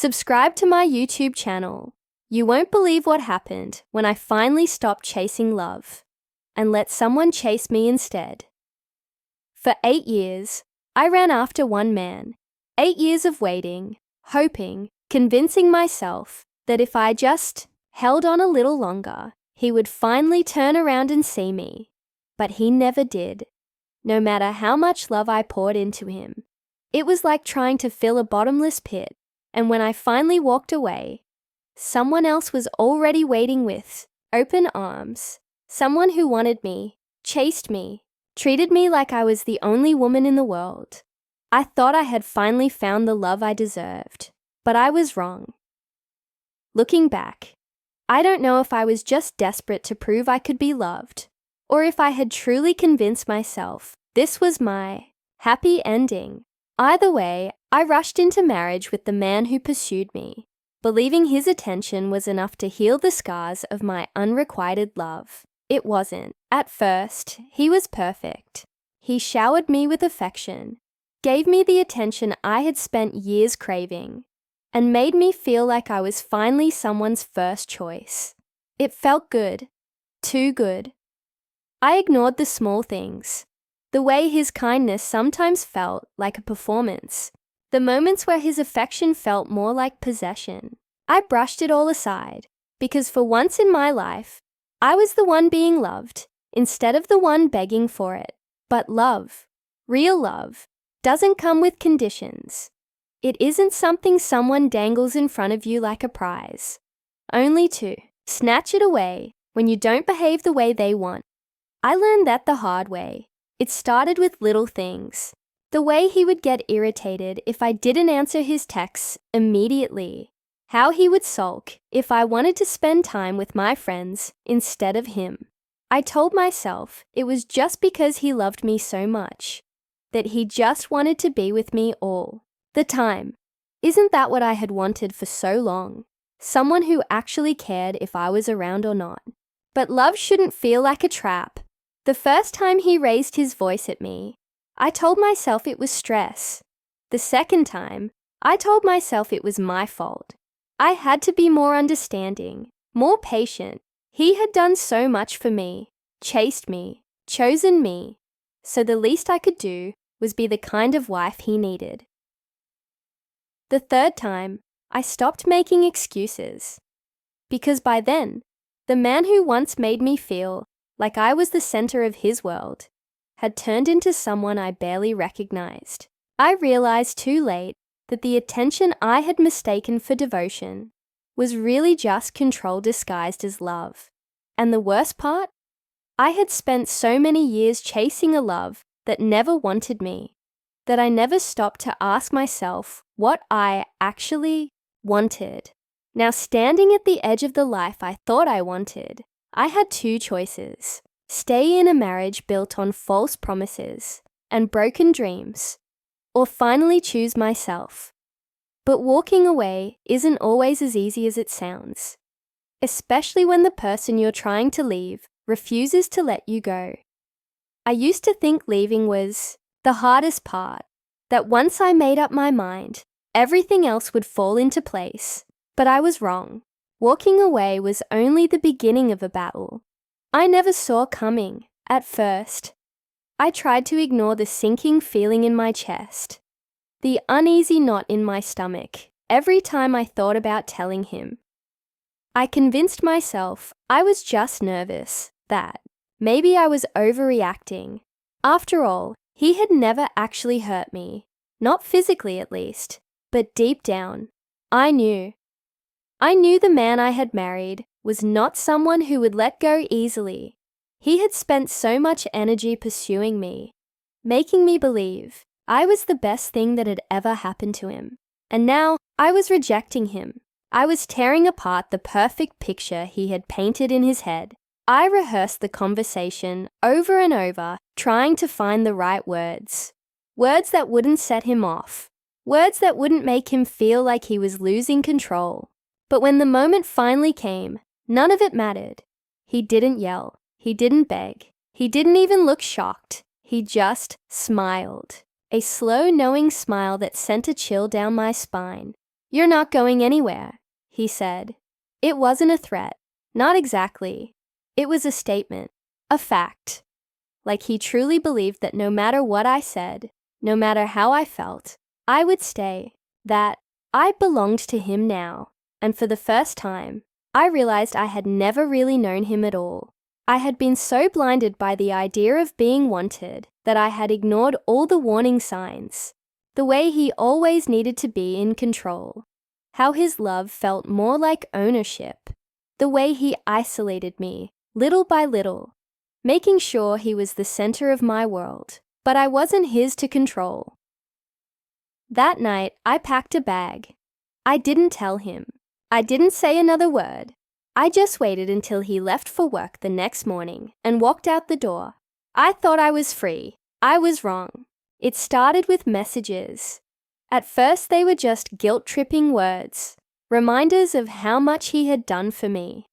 Subscribe to my YouTube channel. You won't believe what happened when I finally stopped chasing love and let someone chase me instead. For 8 years, I ran after one man. 8 years of waiting, hoping, convincing myself that if I just held on a little longer, he would finally turn around and see me. But he never did, no matter how much love I poured into him. It was like trying to fill a bottomless pit, and when I finally walked away, someone else was already waiting with open arms. Someone who wanted me, chased me, treated me like I was the only woman in the world. I thought I had finally found the love I deserved, but I was wrong. Looking back, I don't know if I was just desperate to prove I could be loved, or if I had truly convinced myself this was my happy ending. Either way, I rushed into marriage with the man who pursued me, believing his attention was enough to heal the scars of my unrequited love. It wasn't. At first, he was perfect. He showered me with affection, gave me the attention I had spent years craving, and made me feel like I was finally someone's first choice. It felt good. Too good. I ignored the small things. The way his kindness sometimes felt like a performance. The moments where his affection felt more like possession. I brushed it all aside, because for once in my life, I was the one being loved, instead of the one begging for it. But love, real love, doesn't come with conditions. It isn't something someone dangles in front of you like a prize, only to snatch it away when you don't behave the way they want. I learned that the hard way. It started with little things. The way he would get irritated if I didn't answer his texts immediately. How he would sulk if I wanted to spend time with my friends instead of him. I told myself it was just because he loved me so much, that he just wanted to be with me all the time. Isn't that what I had wanted for so long? Someone who actually cared if I was around or not. But love shouldn't feel like a trap. The first time he raised his voice at me, I told myself it was stress. The second time, I told myself it was my fault. I had to be more understanding, more patient. He had done so much for me, chased me, chosen me, so the least I could do was be the kind of wife he needed. The third time, I stopped making excuses. Because by then, the man who once made me feel like I was the center of his world had turned into someone I barely recognized. I realized too late that the attention I had mistaken for devotion was really just control disguised as love. And the worst part? I had spent so many years chasing a love that never wanted me, that I never stopped to ask myself what I actually wanted. Now, standing at the edge of the life I thought I wanted, I had two choices: stay in a marriage built on false promises and broken dreams, or finally choose myself. But walking away isn't always as easy as it sounds, especially when the person you're trying to leave refuses to let you go. I used to think leaving was the hardest part, that once I made up my mind, everything else would fall into place. But I was wrong. Walking away was only the beginning of a battle I never saw coming at first. I tried to ignore the sinking feeling in my chest, the uneasy knot in my stomach, every time I thought about telling him. I convinced myself I was just nervous, that maybe I was overreacting. After all, he had never actually hurt me, not physically at least, but deep down, I knew. I knew the man I had married was not someone who would let go easily. He had spent so much energy pursuing me, making me believe I was the best thing that had ever happened to him. And now I was rejecting him. I was tearing apart the perfect picture he had painted in his head. I rehearsed the conversation over and over, trying to find the right words. Words that wouldn't set him off. Words that wouldn't make him feel like he was losing control. But when the moment finally came, none of it mattered. He didn't yell. He didn't beg. He didn't even look shocked. He just smiled. A slow, knowing smile that sent a chill down my spine. "You're not going anywhere," he said. It wasn't a threat. Not exactly. It was a statement. A fact. Like he truly believed that no matter what I said, no matter how I felt, I would stay. That I belonged to him now. And for the first time, I realized I had never really known him at all. I had been so blinded by the idea of being wanted that I had ignored all the warning signs. The way he always needed to be in control. How his love felt more like ownership. The way he isolated me, little by little, making sure he was the center of my world, but I wasn't his to control. That night, I packed a bag. I didn't tell him. I didn't say another word. I just waited until he left for work the next morning and walked out the door. I thought I was free. I was wrong. It started with messages. At first, they were just guilt-tripping words, reminders of how much he had done for me,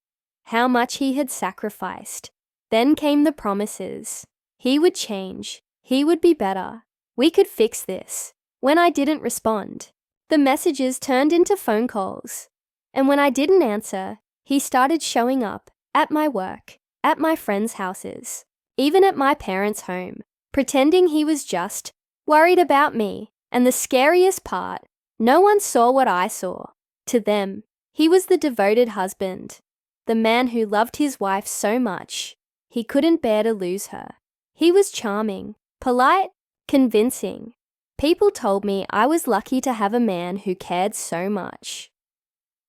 how much he had sacrificed. Then came the promises. He would change. He would be better. We could fix this. When I didn't respond, the messages turned into phone calls. And when I didn't answer, he started showing up at my work, at my friends' houses, even at my parents' home, pretending he was just worried about me. And the scariest part, no one saw what I saw. To them, he was the devoted husband, the man who loved his wife so much, he couldn't bear to lose her. He was charming, polite, convincing. People told me I was lucky to have a man who cared so much.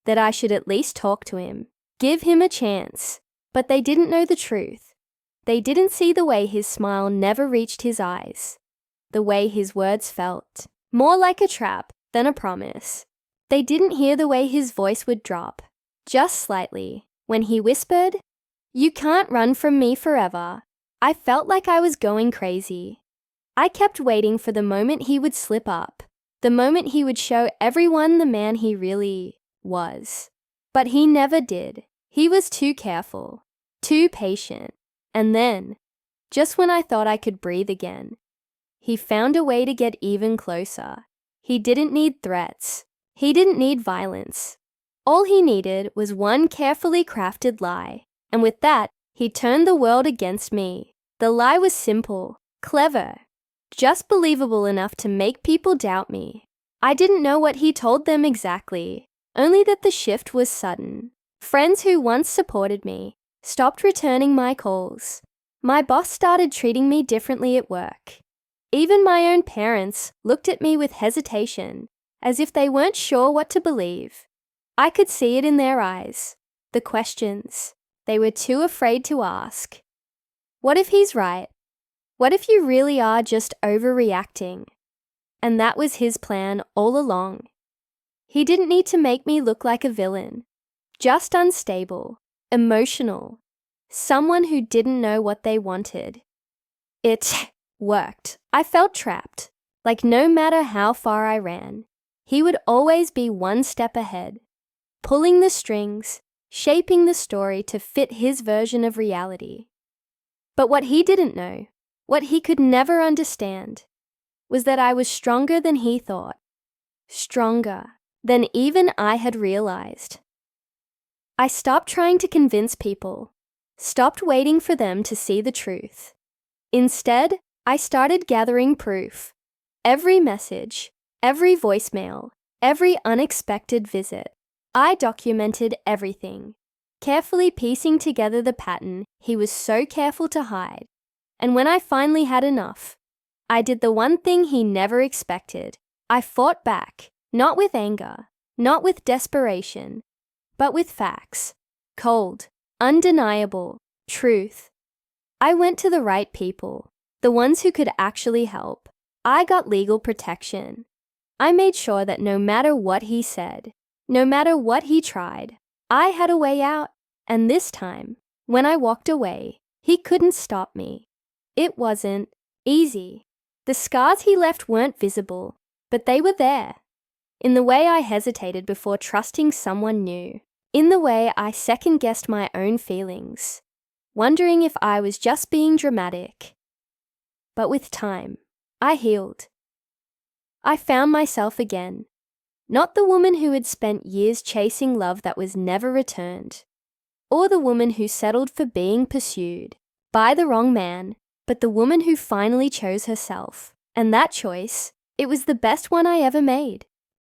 That I should at least talk to him, give him a chance. But they didn't know the truth. They didn't see the way his smile never reached his eyes. The way his words felt, more like a trap than a promise. They didn't hear the way his voice would drop, just slightly, when he whispered, "You can't run from me forever." I felt like I was going crazy. I kept waiting for the moment he would slip up, the moment he would show everyone the man he really was. But he never did. He was too careful, too patient. And then, just when I thought I could breathe again, he found a way to get even closer. He didn't need threats. He didn't need violence. All he needed was one carefully crafted lie. And with that, he turned the world against me. The lie was simple, clever, just believable enough to make people doubt me. I didn't know what he told them exactly, only that the shift was sudden. Friends who once supported me stopped returning my calls. My boss started treating me differently at work. Even my own parents looked at me with hesitation, as if they weren't sure what to believe. I could see it in their eyes, the questions they were too afraid to ask. What if he's right? What if you really are just overreacting? And that was his plan all along. He didn't need to make me look like a villain, just unstable, emotional, someone who didn't know what they wanted. It worked. I felt trapped, like no matter how far I ran, he would always be one step ahead, pulling the strings, shaping the story to fit his version of reality. But what he didn't know, what he could never understand, was that I was stronger than he thought, stronger than even I had realized. I stopped trying to convince people, stopped waiting for them to see the truth. Instead, I started gathering proof. Every message, every voicemail, every unexpected visit. I documented everything, carefully piecing together the pattern he was so careful to hide. And when I finally had enough, I did the one thing he never expected. I fought back, not with anger, not with desperation, but with facts. Cold, undeniable, truth. I went to the right people, the ones who could actually help. I got legal protection. I made sure that no matter what he said, no matter what he tried, I had a way out. And this time, when I walked away, he couldn't stop me. It wasn't easy. The scars he left weren't visible, but they were there. In the way I hesitated before trusting someone new. In the way I second-guessed my own feelings, wondering if I was just being dramatic. But with time, I healed. I found myself again, Not the woman who had spent years chasing love that was never returned, or the woman who settled for being pursued by the wrong man, but the woman who finally chose herself. And that choice, it was the best one I ever made.